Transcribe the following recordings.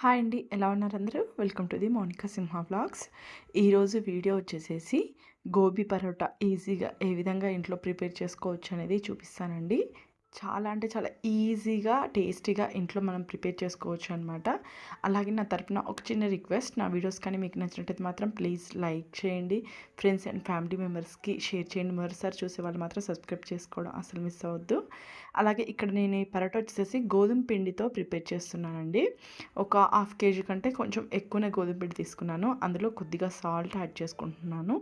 Hi అండి. ఎలా ఉన్నారు అందరూ? Welcome to the Mounika Simha vlogs. ఈరోజు వీడియో వచ్చేసేసి గోబీ పరోటా ఈజీగా ఏ విధంగా ఇంట్లో ప్రిపేర్ చేసుకోవచ్చు అనేది చూపిస్తానండి. చాలా అంటే చాలా ఈజీగా, టేస్టీగా ఇంట్లో మనం ప్రిపేర్ చేసుకోవచ్చు అనమాట. అలాగే నా తరపున ఒక చిన్న రిక్వెస్ట్, నా వీడియోస్ కానీ మీకు నచ్చినట్టయితే మాత్రం ప్లీజ్ లైక్ చేయండి. ఫ్రెండ్స్ అండ్ ఫ్యామిలీ మెంబర్స్కి షేర్ చేయండి. మరోసారి చూసే వాళ్ళు మాత్రం సబ్స్క్రైబ్ చేసుకోవడం అసలు మిస్ అవ్వద్దు. అలాగే ఇక్కడ నేను ఈ పరోటా వచ్చేసి గోధుమ పిండితో ప్రిపేర్ చేస్తున్నానండి. ఒక హాఫ్ కేజీ కంటే కొంచెం ఎక్కువనే గోధుమ పిండి తీసుకున్నాను. అందులో కొద్దిగా సాల్ట్ యాడ్ చేసుకుంటున్నాను.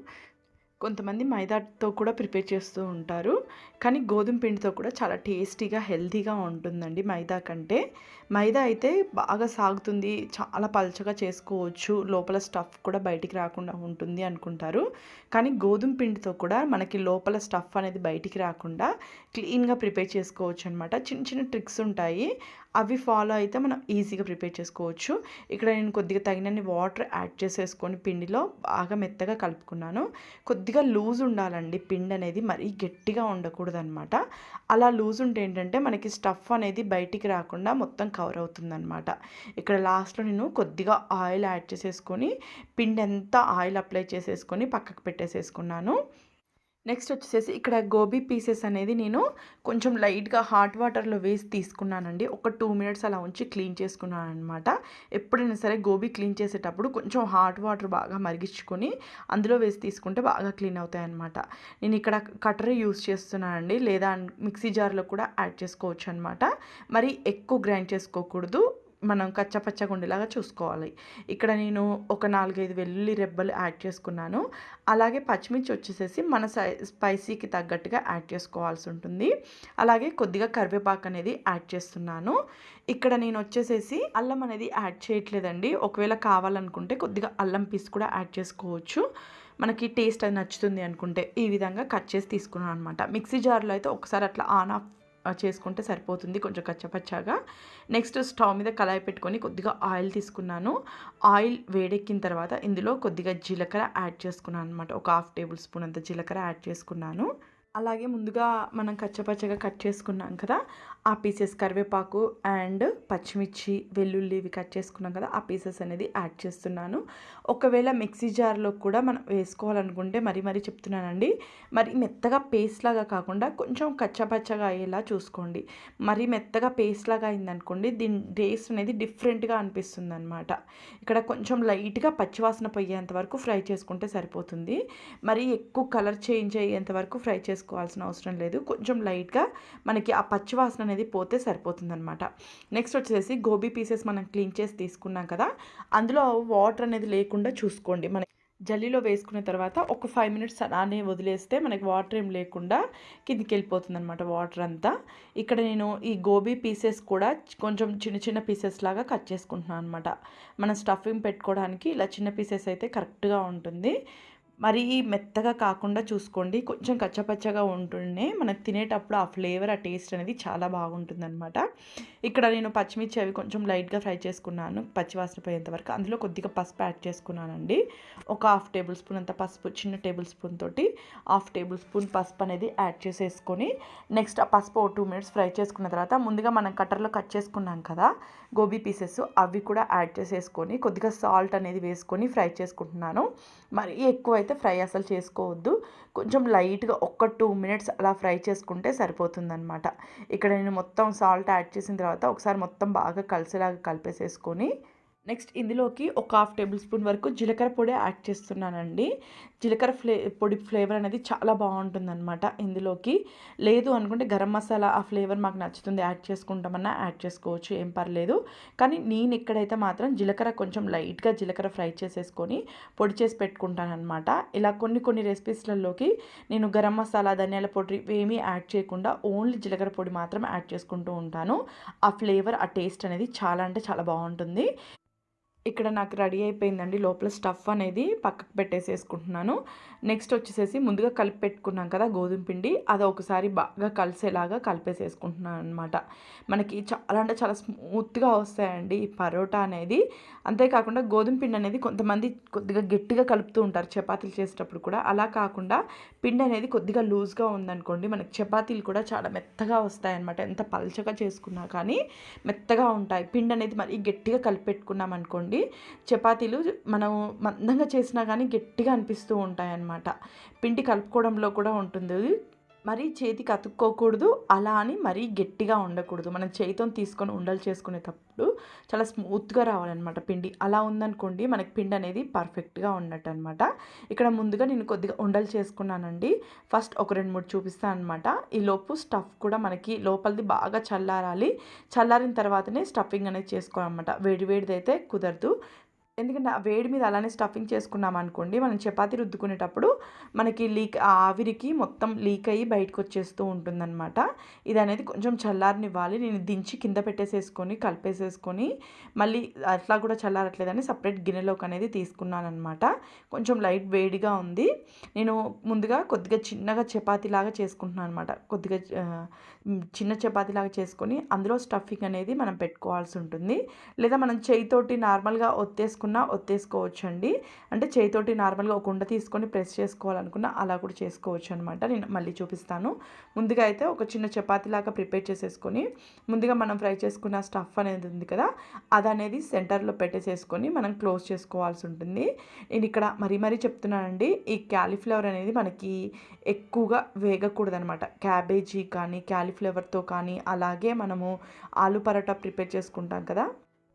కొంతమంది మైదాతో కూడా ప్రిపేర్ చేస్తూ ఉంటారు. కానీ గోధుమ పిండితో కూడా చాలా టేస్టీగా, హెల్తీగా ఉంటుందండి మైదా కంటే. మైదా అయితే బాగా సాగుతుంది, చాలా పల్చగా చేసుకోవచ్చు, లోపల స్టఫ్ కూడా బయటికి రాకుండా ఉంటుంది అనుకుంటారు. కానీ గోధుమ పిండితో కూడా మనకి లోపల స్టఫ్ అనేది బయటికి రాకుండా క్లీన్గా ప్రిపేర్ చేసుకోవచ్చు అనమాట. చిన్న చిన్న ట్రిక్స్ ఉంటాయి, అవి ఫాలో అయితే మనం ఈజీగా ప్రిపేర్ చేసుకోవచ్చు. ఇక్కడ నేను కొద్దిగా తగినన్ని వాటర్ యాడ్ చేసేసుకొని పిండిలో బాగా మెత్తగా కలుపుకున్నాను. కొద్దిగా లూజ్ ఉండాలండి పిండి అనేది, మరీ గట్టిగా ఉండకూడదు అనమాట. అలా లూజ్ ఉంటే ఏంటంటే మనకి స్టఫ్ అనేది బయటికి రాకుండా మొత్తం కవర్ అవుతుందన్నమాట. ఇక్కడ లాస్ట్లో నేను కొద్దిగా ఆయిల్ యాడ్ చేసేసుకొని పిండి అంతా ఆయిల్ అప్లై చేసేసుకొని పక్కకు పెట్టేసేసుకున్నాను. నెక్స్ట్ వచ్చేసేసి ఇక్కడ గోబీ పీసెస్ అనేది నేను కొంచెం లైట్గా హాట్ వాటర్లో వేసి తీసుకున్నానండి. ఒక 2 మినిట్స్ అలా ఉంచి క్లీన్ చేసుకున్నాను అనమాట. ఎప్పుడైనా సరే గోబీ క్లీన్ చేసేటప్పుడు కొంచెం హాట్ వాటర్ బాగా మరిగించుకొని అందులో వేసి తీసుకుంటే బాగా క్లీన్ అవుతాయి అనమాట. నేను ఇక్కడ కటర్ యూస్ చేస్తున్నానండి, లేదా మిక్సీ జార్లో కూడా యాడ్ చేసుకోవచ్చు అనమాట. మరి ఎక్కువ గ్రైండ్ చేసుకోకూడదు, మనం కచ్చపచ్చగా ఉండేలాగా చూసుకోవాలి. ఇక్కడ నేను ఒక 4-5 వెల్లుల్లి రెబ్బలు యాడ్ చేసుకున్నాను. అలాగే పచ్చిమిర్చి వచ్చేసేసి మన స్పైసీకి తగ్గట్టుగా యాడ్ చేసుకోవాల్సి ఉంటుంది. అలాగే కొద్దిగా కరివేపాకు అనేది యాడ్ చేస్తున్నాను. ఇక్కడ నేను వచ్చేసేసి అల్లం అనేది యాడ్ చేయట్లేదండి. ఒకవేళ కావాలనుకుంటే కొద్దిగా అల్లం పీస్ కూడా యాడ్ చేసుకోవచ్చు, మనకి టేస్ట్ అది నచ్చుతుంది అనుకుంటే. ఈ విధంగా కట్ చేసి తీసుకున్నాను అనమాట. మిక్సీ జార్లో అయితే ఒకసారి అట్లా ఆన్ ఆఫ్ చేసుకుంటే సరిపోతుంది, కొంచెం కచ్చపచ్చాగా. నెక్స్ట్ స్టవ్ మీద కళాయి పెట్టుకొని కొద్దిగా ఆయిల్ తీసుకున్నాను. ఆయిల్ వేడెక్కిన తర్వాత ఇందులో కొద్దిగా జీలకర్ర యాడ్ చేసుకున్నాను అనమాట. ఒక 1/2 టేబుల్ స్పూన్ అంత జీలకర్ర యాడ్ చేసుకున్నాను. అలాగే ముందుగా మనం కచ్చపచ్చగా కట్ చేసుకున్నాం కదా, ఆ పీసెస్ కరివేపాకు అండ్ పచ్చిమిర్చి, వెల్లుల్లి ఇవి కట్ చేసుకున్నాం కదా, ఆ పీసెస్ అనేది యాడ్ చేస్తున్నాను. ఒకవేళ మిక్సీ జార్లో కూడా మనం వేసుకోవాలనుకుంటే మరీ చెప్తున్నానండి, మరి మెత్తగా పేస్ట్ లాగా కాకుండా కొంచెం కచ్చపచ్చగా అయ్యేలా చూసుకోండి. మరి మెత్తగా పేస్ట్ లాగా అయిందనుకోండి, దీని టేస్ట్ అనేది డిఫరెంట్గా అనిపిస్తుంది అనమాట. ఇక్కడ కొంచెం లైట్గా పచ్చివాసన పోయేంత వరకు ఫ్రై చేసుకుంటే సరిపోతుంది. మరి ఎక్కువ కలర్ చేంజ్ అయ్యేంత వరకు ఫ్రై చేసుకోవాల్సిన అవసరం లేదు. కొంచెం లైట్గా మనకి ఆ పచ్చివాసన అనేది పోతే సరిపోతుందన్నమాట. నెక్స్ట్ వచ్చేసి గోబీ పీసెస్ మనం క్లీన్ చేసి తీసుకున్నాం కదా, అందులో వాటర్ అనేది లేకుండా చూసుకోండి. మన జల్లీలో వేసుకున్న తర్వాత ఒక 5 మినిట్స్ అలానే వదిలేస్తే మనకి వాటర్ ఏం లేకుండా కిందికి వెళ్ళిపోతుంది అనమాట వాటర్ అంతా. ఇక్కడ నేను ఈ గోబీ పీసెస్ కూడా కొంచెం చిన్న చిన్న పీసెస్ లాగా కట్ చేసుకుంటున్నాను అనమాట. మనం స్టఫింగ్ పెట్టుకోవడానికి ఇలా చిన్న పీసెస్ అయితే కరెక్ట్గా ఉంటుంది. మరీ మెత్తగా కాకుండా చూసుకోండి, కొంచెం కచ్చపచ్చగా ఉంటూనే మనకు తినేటప్పుడు ఆ ఫ్లేవర్, ఆ టేస్ట్ అనేది చాలా బాగుంటుందన్నమాట. ఇక్కడ నేను పచ్చిమిర్చి అవి కొంచెం లైట్గా ఫ్రై చేసుకున్నాను, పచ్చివాసన పోయేంత వరకు. అందులో కొద్దిగా పసుపు యాడ్ చేసుకున్నానండి. ఒక 1/2 టేబుల్ స్పూన్ అంత పసుపు, చిన్న టేబుల్ స్పూన్ తోటి 1/2 టేబుల్ స్పూన్ పసుపు అనేది యాడ్ చేసేసుకొని నెక్స్ట్ ఆ పసుపు 2 మినిట్స్ ఫ్రై చేసుకున్న తర్వాత ముందుగా మనం కట్టర్లో కట్ చేసుకున్నాం కదా గోబీ పీసెస్, అవి కూడా యాడ్ చేసేసుకొని కొద్దిగా సాల్ట్ అనేది వేసుకొని ఫ్రై చేసుకుంటున్నాను. మరీ ఎక్కువ అయితే ఫ్రై అసలు చేసుకోవద్దు, కొంచెం లైట్గా ఒక 2 మినిట్స్ అలా ఫ్రై చేసుకుంటే సరిపోతుందన్నమాట. ఇక్కడ నేను మొత్తం సాల్ట్ యాడ్ చేసిన తర్వాత ఒకసారి మొత్తం బాగా కలిసేలాగా కలిపేసేసుకొని నెక్స్ట్ ఇందులోకి ఒక 1/2 టేబుల్ స్పూన్ వరకు జీలకర్ర పొడి యాడ్ చేస్తున్నానండి. జీలకర్ర పొడి ఫ్లేవర్ అనేది చాలా బాగుంటుందన్నమాట ఇందులోకి. లేదు అనుకుంటే గరం మసాలా ఆ ఫ్లేవర్ మాకు నచ్చుతుంది, యాడ్ చేసుకుంటామన్నా యాడ్ చేసుకోవచ్చు, ఏం పర్లేదు. కానీ నేను ఇక్కడైతే మాత్రం జీలకర్ర కొంచెం లైట్గా జీలకర్ర ఫ్రై చేసేసుకొని పొడి చేసి పెట్టుకుంటానమాట. ఇలా కొన్ని రెసిపీస్లలోకి నేను గరం మసాలా, ధనియాల పొడి ఏమీ యాడ్ చేయకుండా ఓన్లీ జీలకర్ర పొడి మాత్రం యాడ్ చేసుకుంటూ ఉంటాను. ఆ ఫ్లేవర్, ఆ టేస్ట్ అనేది చాలా అంటే చాలా బాగుంటుంది. ఇక్కడ నాకు రెడీ అయిపోయిందండి. లోపల స్టఫ్ అనేది పక్కకు పెట్టేసేసుకుంటున్నాను. నెక్స్ట్ వచ్చేసేసి ముందుగా కలిపి పెట్టుకున్నాం కదా గోధుమ పిండి, అది ఒకసారి బాగా కలిసేలాగా కలిపేసేసుకుంటున్నాను అనమాట. మనకి చాలా అంటే చాలా స్మూత్గా వస్తాయండి ఈ పరోటా అనేది. అంతేకాకుండా గోధుమ పిండి అనేది కొంతమంది కొద్దిగా గట్టిగా కలుపుతూ ఉంటారు చపాతీలు చేసేటప్పుడు కూడా. అలా కాకుండా పిండి అనేది కొద్దిగా లూజ్గా ఉందనుకోండి, మనకి చపాతీలు కూడా చాలా మెత్తగా వస్తాయన్నమాట. ఎంత పల్చగా చేసుకున్నా కానీ మెత్తగా ఉంటాయి. పిండి అనేది మరీ గట్టిగా కలిపి పెట్టుకున్నాం అనుకోండి, చపాతీలు మనం మందంగా చేసినా కానీ గట్టిగా అనిపిస్తూ ఉంటాయన్నమాట. పిండి కలుపుకోవడంలో కూడా ఉంటుంది. మరీ చేతికి అతుక్కోకూడదు, అలా అని మరీ గట్టిగా ఉండకూడదు. మనం చేతితో తీసుకొని ఉండలు చేసుకునేటప్పుడు చాలా స్మూత్గా రావాలన్నమాట పిండి. అలా ఉందనుకోండి మనకి పిండి అనేది పర్ఫెక్ట్గా ఉన్నట్టు అనమాట. ఇక్కడ ముందుగా నేను కొద్దిగా ఉండలు చేసుకున్నానండి. ఫస్ట్ ఒక 2-3 చూపిస్తాను అనమాట. ఈ లోపు స్టఫ్ కూడా మనకి లోపలిది బాగా చల్లారాలి. చల్లారిన తర్వాతనే స్టఫింగ్ అనేది చేసుకోవాలన్నమాట. వేడివేడిదైతే కుదరదు. ఎందుకంటే ఆ వేడి మీద అలానే స్టఫింగ్ చేసుకున్నాం అనుకోండి, మనం చపాతీ రుద్దుకునేటప్పుడు మనకి ఆ ఆవిరికి మొత్తం లీక్ అయ్యి బయటకు వచ్చేస్తూ ఉంటుందన్నమాట. ఇది అనేది కొంచెం చల్లారనివ్వాలి. నేను దించి కింద పెట్టేసేసుకొని కలిపేసేసుకొని మళ్ళీ అట్లా కూడా చల్లారట్లేదని సపరేట్ గిన్నెలోకి అనేది తీసుకున్నాను అనమాట. కొంచెం లైట్ వేడిగా ఉంది. నేను ముందుగా కొద్దిగా చిన్నగా చపాతీలాగా చేసుకుంటున్నాను అనమాట. కొద్దిగా చిన్న చపాతీలాగా చేసుకొని అందులో స్టఫింగ్ అనేది మనం పెట్టుకోవాల్సి ఉంటుంది. లేదా మనం చేయితోటి నార్మల్గా ఒత్తేసుకోవచ్చండి. అంటే చేయితోటి నార్మల్గా ఒక ఉండ తీసుకొని ప్రెస్ చేసుకోవాలనుకున్నా అలా కూడా చేసుకోవచ్చు అనమాట. నేను మళ్ళీ చూపిస్తాను. ముందుగా అయితే ఒక చిన్న చపాతీలాగా ప్రిపేర్ చేసేసుకొని, ముందుగా మనం ఫ్రై చేసుకున్న స్టఫ్ అనేది ఉంది కదా, అది అనేది సెంటర్లో పెట్టేసేసుకొని మనం క్లోజ్ చేసుకోవాల్సి ఉంటుంది. నేను ఇక్కడ మరీ చెప్తున్నానండి, ఈ క్యాలీఫ్లవర్ అనేది మనకి ఎక్కువగా వేగకూడదు అనమాట. క్యాబేజీ కానీ క్యాలీఫ్లవర్తో కానీ, అలాగే మనము ఆలు పరోటా ప్రిపేర్ చేసుకుంటాం కదా,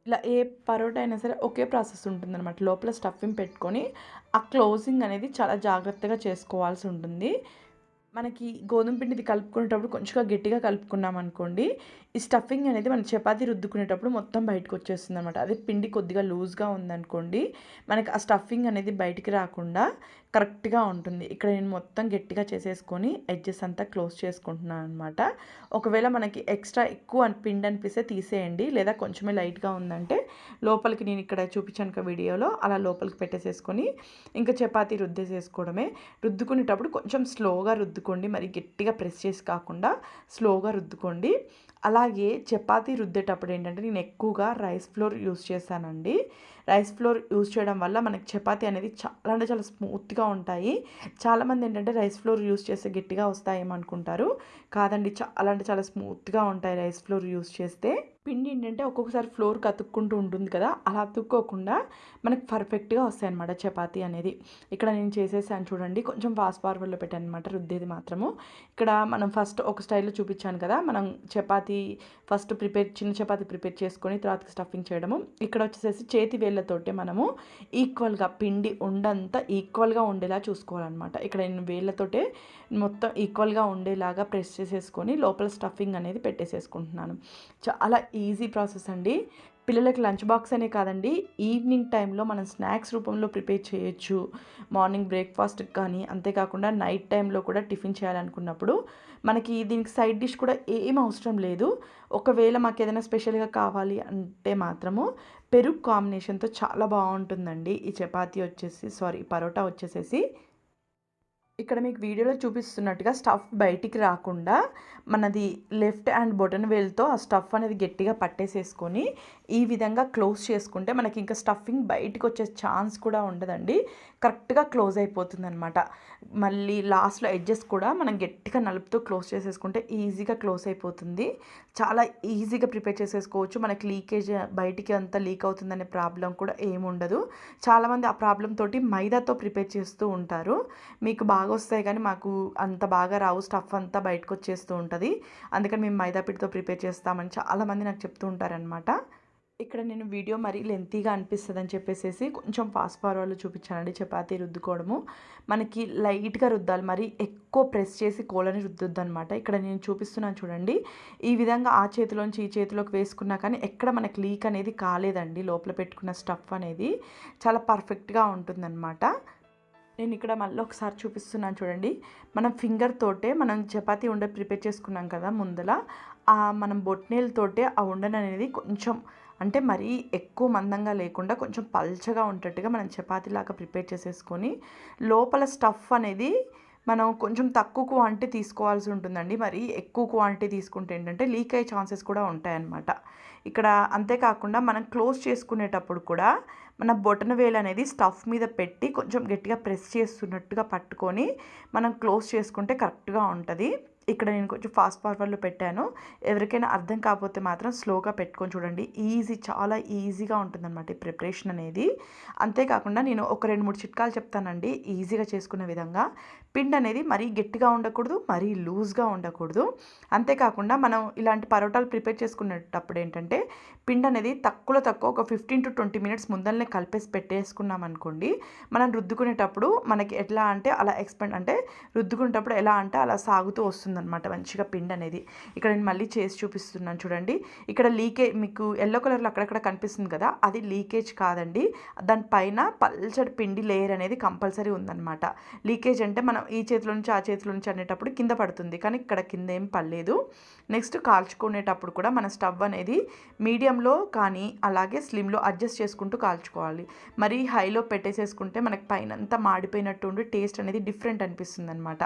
ఇలా ఏ పరోటా అయినా సరే ఒకే ప్రాసెస్ ఉంటుందన్నమాట. లోపల స్టఫింగ్ పెట్టుకొని ఆ క్లోజింగ్ అనేది చాలా జాగ్రత్తగా చేసుకోవాల్సి ఉంటుంది. మనకి గోధుమ పిండిది కలుపుకునేటప్పుడు కొంచెంగా గట్టిగా కలుపుకున్నాం అనుకోండి, ఈ స్టఫింగ్ అనేది మనం చపాతీ రుద్దుకునేటప్పుడు మొత్తం బయటకు వచ్చేస్తుంది అనమాట. అదే పిండి కొద్దిగా లూజ్గా ఉందనుకోండి, మనకి ఆ స్టఫింగ్ అనేది బయటికి రాకుండా కరెక్ట్గా ఉంటుంది. ఇక్కడ నేను మొత్తం గట్టిగా చేసేసుకొని ఎడ్జెస్ అంతా క్లోజ్ చేసుకుంటున్నాను అనమాట. ఒకవేళ మనకి ఎక్స్ట్రా ఎక్కువ పిండి అనిపిస్తే తీసేయండి, లేదా కొంచెమే లైట్గా ఉందంటే లోపలికి నేను ఇక్కడ చూపించాను కదా వీడియోలో, అలా లోపలికి పెట్టేసేసుకొని ఇంకా చపాతీ రుద్దేసేసుకోవడమే. రుద్దుకునేటప్పుడు కొంచెం స్లోగా రుద్దుకోండి, మరి గట్టిగా ప్రెస్ చేసి కాకుండా స్లోగా రుద్దుకోండి. అలాగే చపాతీ రుద్దేటప్పుడు ఏంటంటే నేను ఎక్కువగా రైస్ ఫ్లోర్ యూస్ చేశానండి. రైస్ ఫ్లోర్ యూస్ చేయడం వల్ల మనకి చపాతీ అనేది చాలా అంటే చాలా స్మూత్గా ఉంటాయి. చాలామంది ఏంటంటే రైస్ ఫ్లోర్ యూస్ చేస్తే గట్టిగా వస్తాయేమో అనుకుంటారు. కాదండి, చాలా అంటే చాలా స్మూత్గా ఉంటాయి రైస్ ఫ్లోర్ యూస్ చేస్తే. పిండి ఏంటంటే ఒక్కొక్కసారి ఫ్లోర్కి అతుక్కుంటూ ఉంటుంది కదా, అలా అతుక్కోకుండా మనకు పర్ఫెక్ట్గా వస్తాయి అన్నమాట చపాతీ అనేది. ఇక్కడ నేను చేసేసాను చూడండి, కొంచెం ఫాస్ట్ ఫార్వర్డ్లో పెట్టాను అనమాట రుద్దేది మాత్రము. ఇక్కడ మనం ఫస్ట్ ఒక స్టైల్లో చూపించాను కదా, మనం చపాతీ ఫస్ట్ చిన్న చపాతీ ప్రిపేర్ చేసుకొని తర్వాత స్టఫింగ్ చేయడము. ఇక్కడ వచ్చేసేసి చేతి వేళ్ళతోటే మనము ఈక్వల్గా పిండి ఉండంతా ఈక్వల్గా ఉండేలా చూసుకోవాలన్నమాట. ఇక్కడ నేను వేళ్ళతోటే మొత్తం ఈక్వల్గా ఉండేలాగా ప్రెస్ చేసేసుకొని లోపల స్టఫింగ్ అనేది పెట్టేసేసుకుంటున్నాను. చాలా ఈజీ ప్రాసెస్ అండి. పిల్లలకి లంచ్ బాక్స్ అనే కాదండి, ఈవినింగ్ టైంలో మనం స్నాక్స్ రూపంలో ప్రిపేర్ చేయొచ్చు. మార్నింగ్ బ్రేక్ఫాస్ట్కి కానీ, అంతేకాకుండా నైట్ టైంలో కూడా టిఫిన్ చేయాలనుకున్నప్పుడు మనకి దీనికి సైడ్ డిష్ కూడా ఏం అవసరం లేదు. ఒకవేళ మాకు ఏదైనా స్పెషల్గా కావాలి అంటే మాత్రము పెరుగు కాంబినేషన్తో చాలా బాగుంటుందండి ఈ పరోటా వచ్చేసేసి. ఇక్కడ మీకు వీడియోలో చూపిస్తున్నట్టుగా స్టఫ్ బయటికి రాకుండా మనది లెఫ్ట్ హ్యాండ్ బొటన్ వేలుతో ఆ స్టఫ్ అనేది గట్టిగా పట్టేసేసుకొని ఈ విధంగా క్లోజ్ చేసుకుంటే మనకి ఇంకా స్టఫింగ్ బయటికి వచ్చే ఛాన్స్ కూడా ఉండదండి. కరెక్ట్గా క్లోజ్ అయిపోతుంది అనమాట. మళ్ళీ లాస్ట్లో ఎడ్జెస్ కూడా మనం గట్టిగా నలుపుతూ క్లోజ్ చేసేసుకుంటే ఈజీగా క్లోజ్ అయిపోతుంది. చాలా ఈజీగా ప్రిపేర్ చేసేసుకోవచ్చు. మనకి లీకేజ్ బయటికి అంతా లీక్ అవుతుందనే ప్రాబ్లం కూడా ఏముండదు. చాలామంది ఆ ప్రాబ్లం తోటి మైదాతో ప్రిపేర్ చేస్తూ ఉంటారు. మీకు బాగా వస్తాయి కానీ మాకు అంత బాగా రావు, స్టఫ్ అంతా బయటకు వచ్చేస్తూ ఉంటుంది, అందుకని మేము మైదా పిండితో ప్రిపేర్ చేస్తామని చాలామంది నాకు చెప్తూ ఉంటారనమాట. ఇక్కడ నేను వీడియో మరీ లెంతీగా అనిపిస్తుంది అని చెప్పేసి కొంచెం ఫాస్ట్ ఫార్వర్డ్లో చూపించానండి. చపాతీ రుద్దుకోవడము మనకి లైట్గా రుద్దాలి, మరి ఎక్కువ ప్రెస్ చేసి కోలని రుద్దొద్దు అనమాట. ఇక్కడ నేను చూపిస్తున్నాను చూడండి, ఈ విధంగా ఆ చేతిలోంచి ఈ చేతిలోకి వేసుకున్నా కానీ ఎక్కడ మనకి లీక్ అనేది కాలేదండి. లోపల పెట్టుకున్న స్టఫ్ అనేది చాలా పర్ఫెక్ట్గా ఉంటుందన్నమాట. నేను ఇక్కడ మళ్ళీ ఒకసారి చూపిస్తున్నాను చూడండి. మనం ఫింగర్ తోటే మనం చపాతీ ఉండ ప్రిపేర్ చేసుకున్నాం కదా ముందల, మనం బొట్నేలతోటే ఆ ఉండను అనేది కొంచెం అంటే మరీ ఎక్కువ మందంగా లేకుండా కొంచెం పల్చగా ఉండేట్టుగా మనం చపాతీలాగా ప్రిపేర్ చేసేసుకొని లోపల స్టఫ్ అనేది మనం కొంచెం తక్కువ క్వాంటిటీ తీసుకోవాల్సి ఉంటుందండి. మరి ఎక్కువ క్వాంటిటీ తీసుకుంటే ఏంటంటే లీక్ అయ్యే ఛాన్సెస్ కూడా ఉంటాయన్నమాట. ఇక్కడ అంతేకాకుండా మనం క్లోజ్ చేసుకునేటప్పుడు కూడా మన బొటన వేలు అనేది స్టఫ్ మీద పెట్టి కొంచెం గట్టిగా ప్రెస్ చేస్తున్నట్టుగా పట్టుకొని మనం క్లోజ్ చేసుకుంటే కరెక్ట్గా ఉంటుంది. ఇక్కడ నేను కొంచెం ఫాస్ట్ ఫార్వర్డ్లో పెట్టాను. ఎవరికైనా అర్థం కాకపోతే మాత్రం స్లోగా పెట్టుకొని చూడండి. చాలా ఈజీగా ఉంటుందన్నమాట ఈ ప్రిపరేషన్ అనేది. అంతేకాకుండా నేను ఒక 2-3 చిట్కాలు చెప్తానండి ఈజీగా చేసుకునే విధంగా. పిండి అనేది మరీ గట్టిగా ఉండకూడదు, మరీ లూజ్గా ఉండకూడదు. అంతేకాకుండా మనం ఇలాంటి పరోటాలు ప్రిపేర్ చేసుకునేటప్పుడు ఏంటంటే పిండి అనేది తక్కువ ఒక 15-20 మినిట్స్ ముందరనే కలిపేసి పెట్టేసుకున్నాం అనుకోండి, మనం రుద్దుకునేటప్పుడు మనకి ఎట్లా అంటే అలా రుద్దుకునేటప్పుడు ఎలా అంటే అలా సాగుతూ వస్తుందన్నమాట మంచిగా పిండి అనేది. ఇక్కడ నేను మళ్ళీ చేసి చూపిస్తున్నాను చూడండి. ఇక్కడ మీకు ఎల్లో కలర్లో అక్కడక్కడ కనిపిస్తుంది కదా, అది లీకేజ్ కాదండి. దానిపైన పల్చడి పిండి లేయర్ అనేది కంపల్సరీ ఉందన్నమాట. లీకేజ్ అంటే మనం ఈ చేతిలో నుంచి ఆ చేతిలో నుంచి అనేటప్పుడు కింద పడుతుంది, కానీ ఇక్కడ కింద ఏం పడలేదు. నెక్స్ట్ కాల్చుకునేటప్పుడు కూడా మన స్టవ్ అనేది మీడియంలో కానీ అలాగే స్లిమ్లో అడ్జస్ట్ చేసుకుంటూ కాల్చుకోవాలి. మరి హైలో పెట్టేసేసుకుంటే మనకి పైన అంతా మాడిపోయినట్టు ఉండి టేస్ట్ అనేది డిఫరెంట్ అనిపిస్తుంది అనమాట.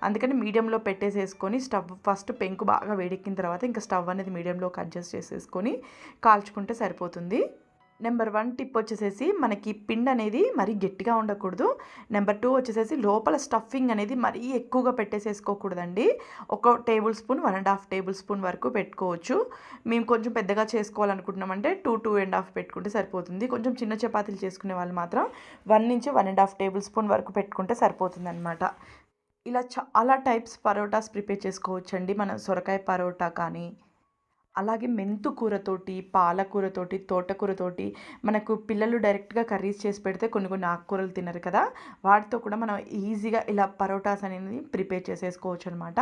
అందుకని మీడియంలో పెట్టేసేసుకొని స్టవ్ ఫస్ట్ పెంకు బాగా వేడెక్కిన తర్వాత ఇంకా స్టవ్ అనేది మీడియంలోకి అడ్జస్ట్ చేసేసుకొని కాల్చుకుంటే సరిపోతుంది. నెంబర్ 1 టిప్ వచ్చేసేసి మనకి పిండి అనేది మరీ గట్టిగా ఉండకూడదు. నెంబర్ 2 వచ్చేసేసి లోపల స్టఫింగ్ అనేది మరీ ఎక్కువగా పెట్టేసేసుకోకూడదండి. 1 టేబుల్ స్పూన్ 1.5 టేబుల్ స్పూన్ వరకు పెట్టుకోవచ్చు. మేము కొంచెం పెద్దగా చేసుకోవాలనుకుంటున్నామంటే 2-2.5 పెట్టుకుంటే సరిపోతుంది. కొంచెం చిన్న చపాతీలు చేసుకునే వాళ్ళు మాత్రం 1-1.5 టేబుల్ స్పూన్ వరకు పెట్టుకుంటే సరిపోతుంది అనమాట. ఇలా చాలా టైప్స్ పరోటాస్ ప్రిపేర్ చేసుకోవచ్చండి. మనం సొరకాయ పరోటా కానీ, అలాగే మెంతు కూరతోటి, పాలకూరతోటి, తోటకూరతోటి మనకు పిల్లలు డైరెక్ట్గా కర్రీస్ చేసి పెడితే కొన్ని ఆకుకూరలు తినరు కదా, వాటితో కూడా మనం ఈజీగా ఇలా పరోటాస్ అనేది ప్రిపేర్ చేసేసుకోవచ్చు అనమాట.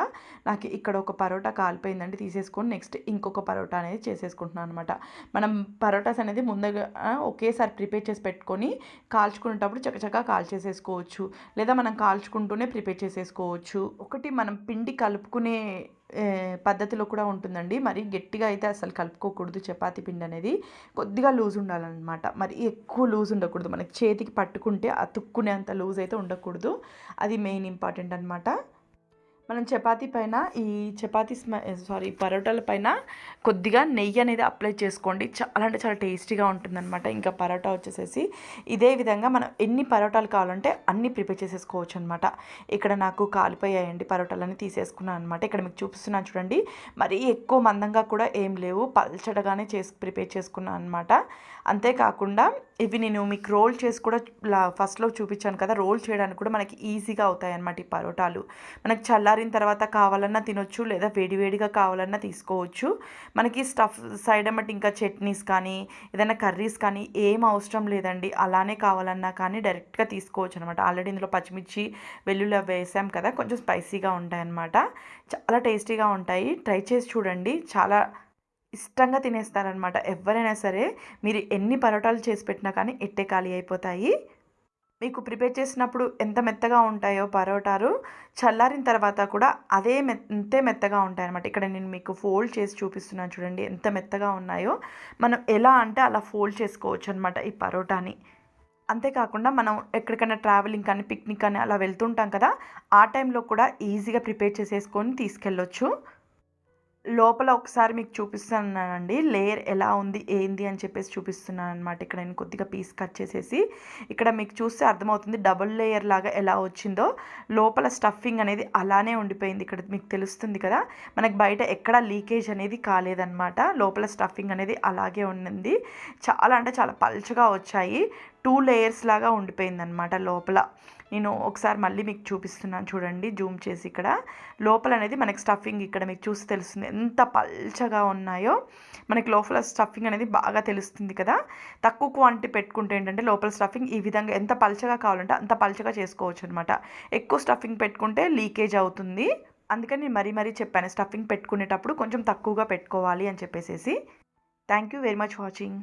నాకు ఇక్కడ ఒక పరోటా కాలిపోయిందండి, తీసేసుకొని నెక్స్ట్ ఇంకొక పరోటా అనేది చేసేసుకుంటున్నాను అనమాట. మనం పరోటాస్ అనేది ముందుగా ఒకేసారి ప్రిపేర్ చేసి పెట్టుకొని కాల్చుకునేటప్పుడు చకచకా కాల్చేసేసుకోవచ్చు, లేదా మనం కాల్చుకుంటూనే ప్రిపేర్ చేసేసుకోవచ్చు. ఒకటి మనం పిండి కలుపుకునే పద్ధతిలో కూడా ఉంటుందండి. మరి గట్టిగా అయితే అసలు కలుపుకోకూడదు. చపాతీ పిండి అనేది కొద్దిగా లూజ్ ఉండాలన్నమాట. మరి ఎక్కువ లూజ్ ఉండకూడదు. మనకి చేతికి పట్టుకుంటే అతుక్కునేంత లూజ్ అయితే ఉండకూడదు. అది మెయిన్ ఇంపార్టెంట్ అనమాట. మనం చపాతీ పైన పరోటాల పైన కొద్దిగా నెయ్యి అనేది అప్లై చేసుకోండి. చాలా అంటే చాలా టేస్టీగా ఉంటుందన్నమాట. ఇంకా పరోటా వచ్చేసేసి ఇదే విధంగా మనం ఎన్ని పరోటాలు కావాలంటే అన్నీ ప్రిపేర్ చేసేసుకోవచ్చు అనమాట. ఇక్కడ నాకు కాలిపోయాయండి పరోటాలని తీసేసుకున్నాను అనమాట. ఇక్కడ మీకు చూపిస్తున్నాను చూడండి. మరీ ఎక్కువ మందంగా కూడా ఏం లేవు, పల్చడగానే ప్రిపేర్ చేసుకున్నాను అనమాట. అంతేకాకుండా ఇవి నేను మీకు రోల్ చేసి కూడా ఫస్ట్లో చూపించాను కదా, రోల్ చేయడానికి కూడా మనకి ఈజీగా అవుతాయి అన్నమాట ఈ పరోటాలు. మనకి చల్లారిన తర్వాత కావాలన్నా తినొచ్చు, లేదా వేడివేడిగా కావాలన్నా తీసుకోవచ్చు. మనకి స్టఫ్ సైడ్ అమ్మటి ఇంకా చట్నీస్ కానీ ఏదైనా కర్రీస్ కానీ ఏం అవసరం లేదండి. అలానే కావాలన్నా కానీ డైరెక్ట్గా తీసుకోవచ్చు అనమాట. ఆల్రెడీ ఇందులో పచ్చిమిర్చి, వెల్లుల్లి వేసాం కదా, కొంచెం స్పైసీగా ఉంటాయి అన్నమాట. చాలా టేస్టీగా ఉంటాయి. ట్రై చేసి చూడండి, చాలా ఇష్టంగా తినేస్తారనమాట ఎవరైనా సరే. మీరు ఎన్ని పరోటాలు చేసి పెట్టినా కానీ ఎట్టే ఖాళీ అయిపోతాయి. మీకు ప్రిపేర్ చేసినప్పుడు ఎంత మెత్తగా ఉంటాయో పరోటాలు, చల్లారిన తర్వాత కూడా అంతే మెత్తగా ఉంటాయన్నమాట. ఇక్కడ నేను మీకు ఫోల్డ్ చేసి చూపిస్తున్నాను చూడండి ఎంత మెత్తగా ఉన్నాయో. మనం ఎలా అంటే అలా ఫోల్డ్ చేసుకోవచ్చు అనమాట ఈ పరోటాని. అంతేకాకుండా మనం ఎక్కడికైనా ట్రావెలింగ్ కానీ, పిక్నిక్ కానీ అలా వెళ్తుంటాం కదా, ఆ టైంలో కూడా ఈజీగా ప్రిపేర్ చేసేసుకొని తీసుకెళ్ళొచ్చు. లోపల ఒకసారి మీకు చూపిస్తున్నానండి లేయర్ ఎలా ఉంది ఏంది అని చెప్పేసి చూపిస్తున్నాను అనమాట. ఇక్కడ నేను కొద్దిగా పీస్ కట్ చేసేసి ఇక్కడ మీకు చూస్తే అర్థమవుతుంది డబుల్ లేయర్ లాగా ఎలా వచ్చిందో. లోపల స్టఫింగ్ అనేది అలానే ఉండిపోయింది. ఇక్కడ మీకు తెలుస్తుంది కదా, మనకి బయట ఎక్కడ లీకేజ్ అనేది కాలేదన్నమాట. లోపల స్టఫింగ్ అనేది అలాగే ఉంది. చాలా అంటే చాలా పల్చగా వచ్చాయి. 2 లేయర్స్ లాగా ఉండిపోయిందనమాట లోపల. నేను ఒకసారి మళ్ళీ మీకు చూపిస్తున్నాను చూడండి, జూమ్ చేసి. ఇక్కడ లోపల అనేది మనకి స్టఫింగ్ ఇక్కడ మీకు చూసి తెలుస్తుంది ఎంత పల్చగా ఉన్నాయో. మనకి లోపల స్టఫింగ్ అనేది బాగా తెలుస్తుంది కదా. తక్కువ క్వాంటిటీ పెట్టుకుంటే ఏంటంటే లోపల స్టఫింగ్ ఈ విధంగా ఎంత పల్చగా కావాలంటే అంత పల్చగా చేసుకోవచ్చు అనమాట. ఎక్కువ స్టఫింగ్ పెట్టుకుంటే లీకేజ్ అవుతుంది. అందుకని నేను మరీ చెప్పాను, స్టఫింగ్ పెట్టుకునేటప్పుడు కొంచెం తక్కువగా పెట్టుకోవాలి అని చెప్పేసి. Thank you very much watching.